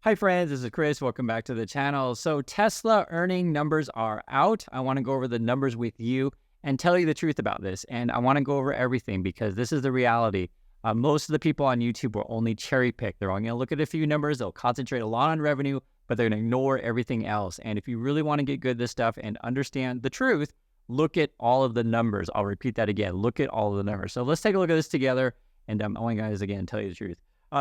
Hi friends, this is Chris. Welcome back to the channel. So Tesla earning numbers are out. I want to go over the numbers with you and tell you the truth about this. And I want to go over everything because this is the reality. Most of the people on YouTube will only cherry pick. They're only going to look at a few numbers. They'll concentrate a lot on revenue, but they're going to ignore everything else. And if you really want to get good at this stuff and understand the truth, look at all of the numbers. I'll repeat that again. Look at all of the numbers. So let's take a look at this together. And I want you guys again tell you the truth.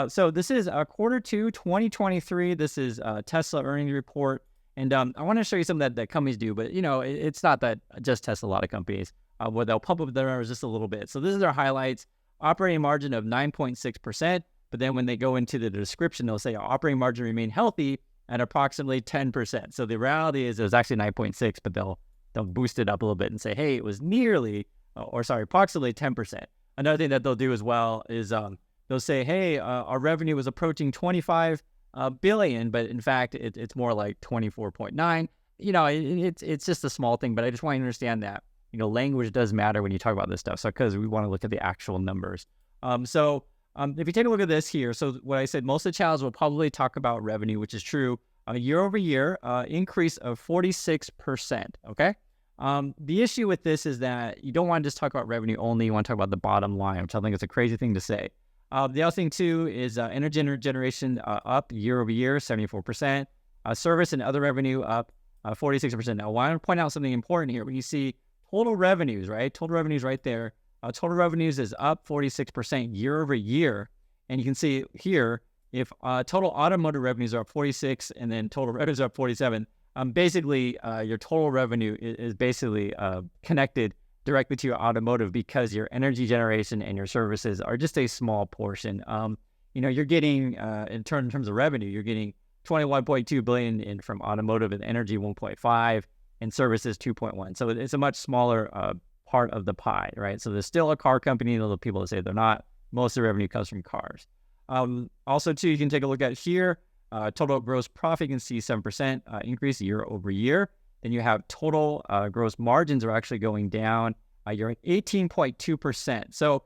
So this is quarter two, 2023. This is Tesla earnings report. And I want to show you something that companies do, but it's not that just Tesla, a lot of companies, where they'll pump up their numbers just a little bit. So this is their highlights: operating margin of 9.6%. But then when they go into the description, they'll say operating margin remain healthy at approximately 10%. So the reality is it was actually 9.6, but they'll boost it up a little bit and say, hey, it was approximately 10%. Another thing that they'll do as well is they'll say, hey, our revenue was approaching 25 billion, but in fact, it's more like 24.9. It's just a small thing, but I just want you to understand that, language does matter when you talk about this stuff. So, because we want to look at the actual numbers. If you take a look at this here, so what I said, most of the channels will probably talk about revenue, which is true. Year over year, increase of 46%, okay? The issue with this is that you don't want to just talk about revenue only. You want to talk about the bottom line, which I think is a crazy thing to say. The other thing too is energy generation up year over year, 74%. Service and other revenue up 46%. Now, I want to point out something important here. When you see total revenues, right? Total revenues right there. Total revenues is up 46% year over year. And you can see here, if total automotive revenues are up 46 and then total revenues are up 47, basically your total revenue is basically connected directly to your automotive, because your energy generation and your services are just a small portion. You're getting in terms of revenue, you're getting 21.2 billion from automotive, and energy 1.5, and services 2.1. So it's a much smaller part of the pie, right? So there's still a car company, although people say they're not. Most of the revenue comes from cars. Also, too, you can take a look at here. Total gross profit, you can see 7% increase year over year. Then you have total gross margins are actually going down. You're at 18.2%. So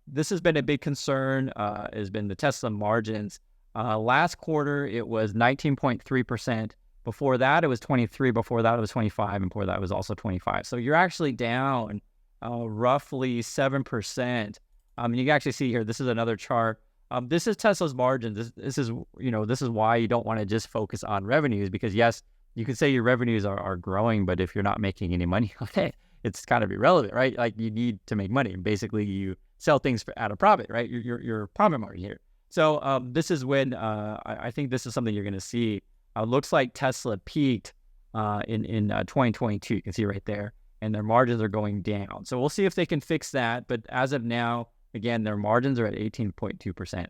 this has been a big concern, has been the Tesla margins. Last quarter, it was 19.3%. Before that, it was 23. Before that, it was 25. And before that, it was also 25. So you're actually down roughly 7%. And you can actually see here, this is another chart. This is Tesla's margins. This is why you don't want to just focus on revenues, because yes, you could say your revenues are growing, but if you're not making any money, it's kind of irrelevant, right? Like, you need to make money, and basically you sell things at a profit, right? Your profit margin here. So this is when I think this is something you're going to see. Looks like Tesla peaked in 2022. You can see right there, and their margins are going down. So we'll see if they can fix that. But as of now, again, their margins are at 18.2%.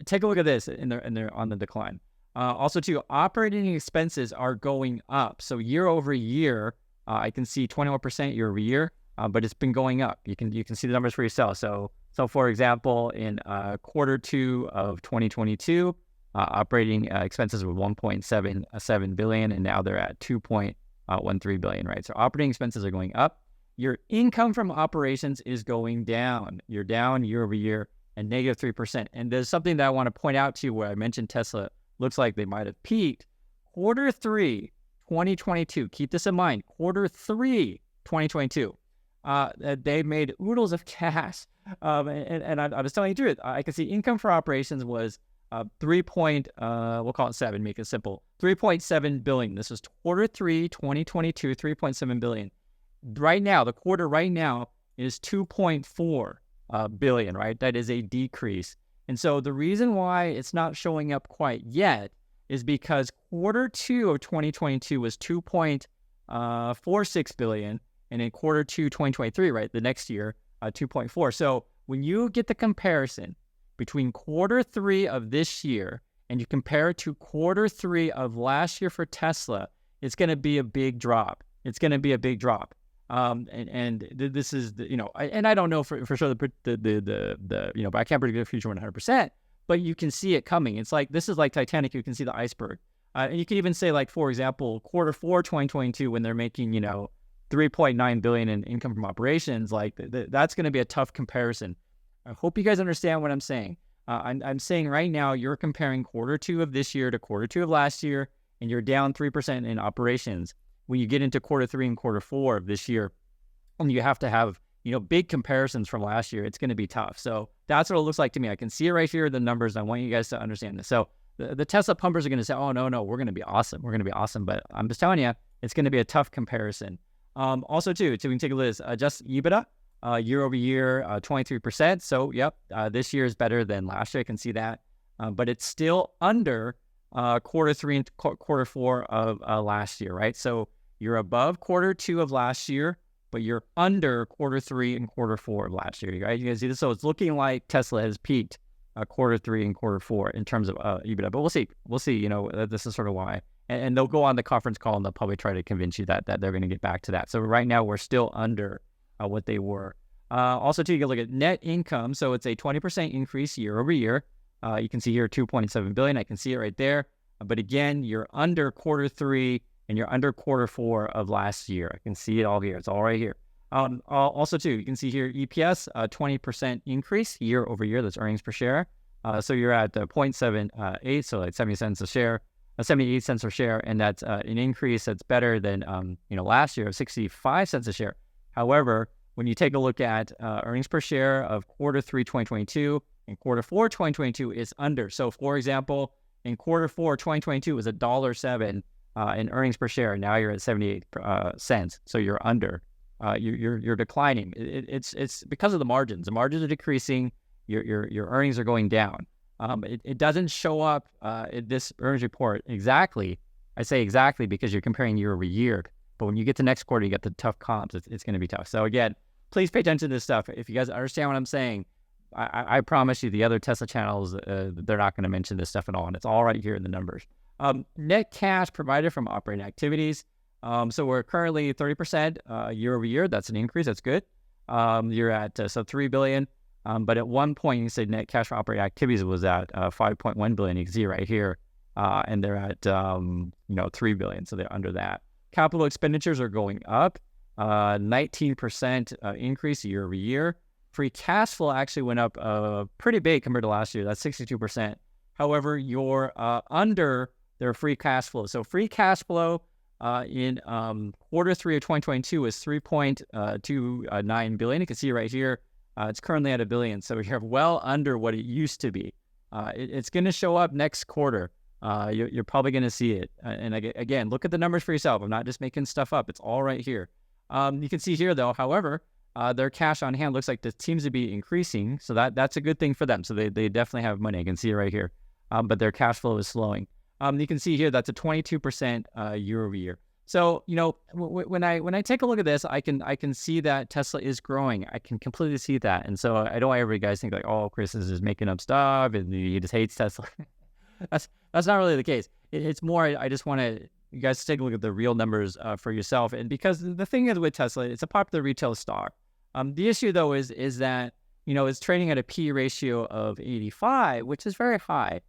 Take a look at this, and they're on the decline. Also, too, operating expenses are going up. So year over year, I can see 21% year over year, but it's been going up. You can see the numbers for yourself. So for example, in quarter two of 2022, operating expenses were 1.77 billion, and now they're at 2.13 billion, right? So operating expenses are going up. Your income from operations is going down. You're down year over year and negative 3%. And there's something that I want to point out to you where I mentioned Tesla looks like they might have peaked. Quarter three, 2022. Keep this in mind. Quarter three, 2022. They made oodles of cash. And I was telling you the truth. I can see income for operations was we'll call it 7, make it simple. 3.7 billion. This was quarter three, 2022, 3.7 billion. Right now, the quarter right now is 2.4 billion, right? That is a decrease. And so the reason why it's not showing up quite yet is because quarter two of 2022 was 2.46 billion. And in quarter two, 2023, right, the next year, 2.4. So when you get the comparison between quarter three of this year and you compare it to quarter three of last year for Tesla, it's going to be a big drop. It's going to be a big drop. This is and I don't know for sure but I can't predict the future 100%, but you can see it coming. It's like, this is like Titanic. You can see the iceberg. And you can even say, like, for example, quarter four, 2022, when they're making, 3.9 billion in income from operations, like that's going to be a tough comparison. I hope you guys understand what I'm saying. I'm saying right now you're comparing Q2 of this year to Q2 of last year, and you're down 3% in operations. When you get into Q3 and Q4 of this year, and you have to have, big comparisons from last year, it's going to be tough. So that's what it looks like to me. I can see it right here, the numbers. I want you guys to understand this. So the Tesla pumpers are going to say, oh, no, we're going to be awesome. We're going to be awesome. But I'm just telling you, it's going to be a tough comparison. Also, too, so we can take a look at this. Adjusted EBITDA, year over year, 23%. So, yep, this year is better than last year. I can see that. But it's still under Q3 and Q4 of last year, right? So you're above Q2 of last year, but you're under Q3 and Q4 of last year, right? You guys see this? So it's looking like Tesla has peaked Q3 and Q4 in terms of EBITDA. But we'll see. This is sort of why. And they'll go on the conference call and they'll probably try to convince you that they're going to get back to that. So right now we're still under what they were. Also, too, you can look at net income. So it's a 20% increase year over year. You can see here $2.7 billion. I can see it right there. But again, you're under Q3 and you're under Q4 of last year. I can see it all here. It's all right here. Also, too, you can see here EPS, 20% increase year over year. That's earnings per share. So you're at 0.78, so like 70 cents a share. 78 cents per share, and that's an increase that's better than last year of 65 cents a share. However, when you take a look at earnings per share of Q3 2022 and Q4 2022 is under. So, for example, in Q4 2022 was $1.07 in earnings per share. Now you're at 78 cents, so you're under. You're declining. It's because of the margins. The margins are decreasing. Your earnings are going down. It doesn't show up in this earnings report exactly. I say exactly because you're comparing year over year. But when you get to next quarter, you get the tough comps. It's going to be tough. So again, please pay attention to this stuff. If you guys understand what I'm saying, I promise you the other Tesla channels, they're not going to mention this stuff at all. And it's all right here in the numbers. Net cash provided from operating activities. So we're currently 30% year over year. That's an increase. That's good. You're at $3 billion. But at one point, you said net cash for operating activities was at $5.1 billion. You can see right here, and they're at $3 billion, so they're under that. Capital expenditures are going up, 19% increase year over year. Free cash flow actually went up pretty big compared to last year. That's 62%. However, you're under their free cash flow. So free cash flow in Q3 of 2022 is $3.29 billion. You can see right here. It's currently at $1 billion, so you're well under what it used to be. It's going to show up next quarter. You're probably going to see it. And again, look at the numbers for yourself. I'm not just making stuff up. It's all right here. You can see here, though, however, their cash on hand looks like it seems to be increasing, so that's a good thing for them. So they definitely have money. I can see it right here. But their cash flow is slowing. You can see here that's a 22% year over year. So, when I take a look at this, I can see that Tesla is growing. I can completely see that. And so I don't want every guys think like, oh, Chris is just making up stuff and he just hates Tesla. That's not really the case. It's more, I just want you guys to take a look at the real numbers for yourself. And because the thing is with Tesla, it's a popular retail stock. The issue, though, is that, it's trading at a P ratio of 85, which is very high.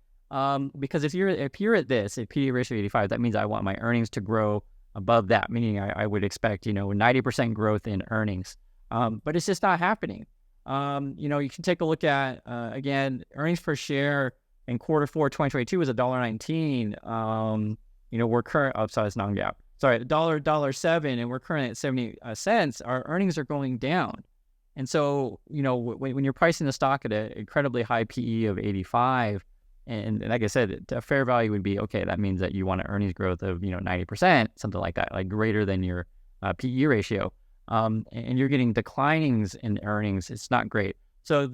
Because if you're at this, a P ratio of 85, that means I want my earnings to grow above that, meaning I would expect, 90% growth in earnings. But it's just not happening. You can take a look at, again, earnings per share in Q4 2022 was $1.19. We're current, sorry, it's non-GAAP. Sorry, $1.07, and we're currently at 70 cents. Our earnings are going down. And so, when you're pricing the stock at an incredibly high PE of 85, and like I said, a fair value would be, okay, that means that you want an earnings growth of, 90%, something like that, like greater than your PE ratio. And you're getting declinings in earnings. It's not great. So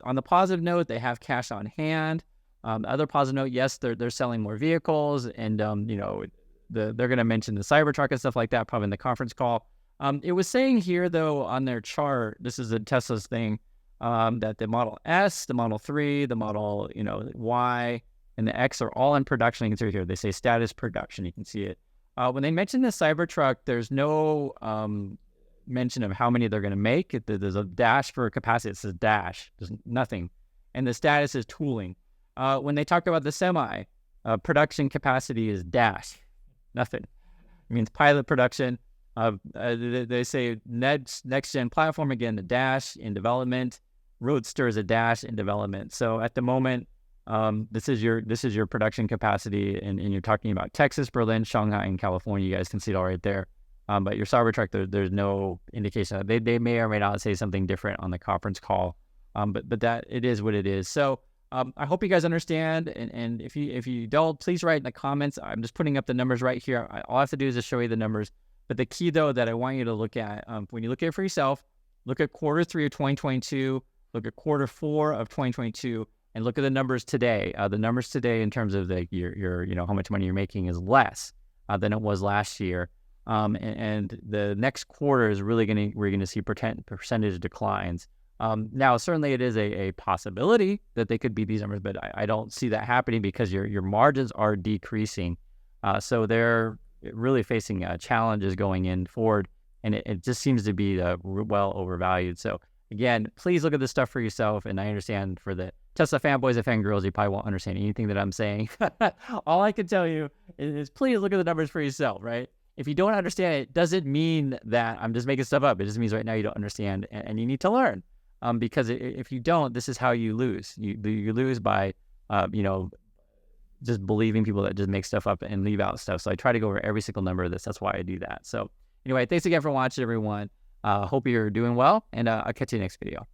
on the positive note, they have cash on hand. The other positive note, yes, they're selling more vehicles, and they're going to mention the Cybertruck and stuff like that probably in the conference call. It was saying here, though, on their chart, this is a Tesla's thing, that the Model S, the Model 3, the Model Y, and the X are all in production. You can see here, they say status production. You can see it. When they mention the Cybertruck, there's no mention of how many they're going to make. There's a dash for capacity. It says dash. There's nothing. And the status is tooling. When they talk about the Semi, production capacity is dash. Nothing. It means pilot production. They say next gen platform, again, the dash in development. Roadster is a dash in development. So at the moment, this is your production capacity, and you're talking about Texas, Berlin, Shanghai, and California. You guys can see it all right there. But your Cybertruck, there's no indication. They may or may not say something different on the conference call. But that it is what it is. So I hope you guys understand. And if you don't, please write in the comments. I'm just putting up the numbers right here. All I have to do is just show you the numbers. But the key though that I want you to look at, when you look at it for yourself, look at quarter 3 of 2022, look at quarter 4 of 2022. And look at the numbers today. The numbers today in terms of your how much money you're making is less than it was last year. And the next quarter is really we're gonna see percentage declines. Now certainly it is a possibility that they could beat these numbers, but I don't see that happening because your margins are decreasing. So they're really facing challenges going in forward, and it just seems to be well overvalued. So again, please look at this stuff for yourself. And I understand for the Tesla fanboys and fangirls, you probably won't understand anything that I'm saying. All I can tell you is please look at the numbers for yourself, right? If you don't understand it, doesn't mean that I'm just making stuff up. It just means right now you don't understand, and you need to learn. Because if you don't, this is how you lose. You lose by, just believing people that just make stuff up and leave out stuff. So I try to go over every single number of this. That's why I do that. So anyway, thanks again for watching, everyone. Hope you're doing well, and I'll catch you in the next video.